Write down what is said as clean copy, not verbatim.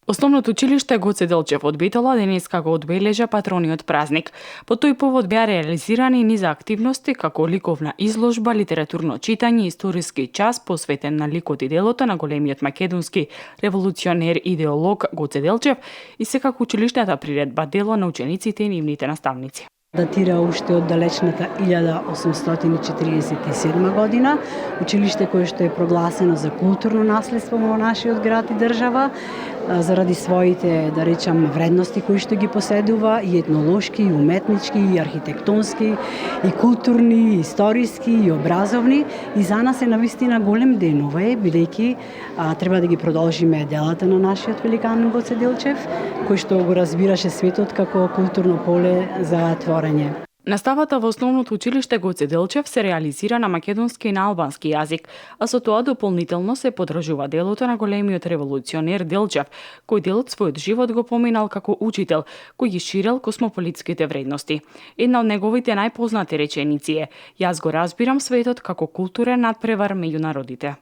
Основното училиште Гоце Делчев од Битола денеска го одбележа патрониот празник. По тој повод беа реализирани низа активности како ликовна изложба, литературно читање, историски час посветен на ликот и делото на големиот македонски револуционер идеолог Гоце Делчев и секако училиштната приредба дело на учениците и нивните наставници. Датира уште од далечната 1847 година, училиште кое што е прогласено за културно наследство во нашиот град и држава, заради своите, да речам, вредности кои што ги поседува, и етнолошки, и уметнички, и архитектонски, и културни, и историски, и образовни. И за нас е навистина голем ден ова, бидејќи треба да ги продолжиме делата на нашиот великан Гоце Делчев, кој што го разбираше светот како културно поле за творење. Наставата во основното училиште Гоце Делчев се реализира на македонски и на албански јазик, а со тоа дополнително се подржува делото на големиот револуционер Делчев, кој дел од својот живот го поминал како учител, кој ги ширел космополитските вредности. Една од неговите најпознати реченици е: "Јас го разбирам светот како културен надпревар меѓу народите."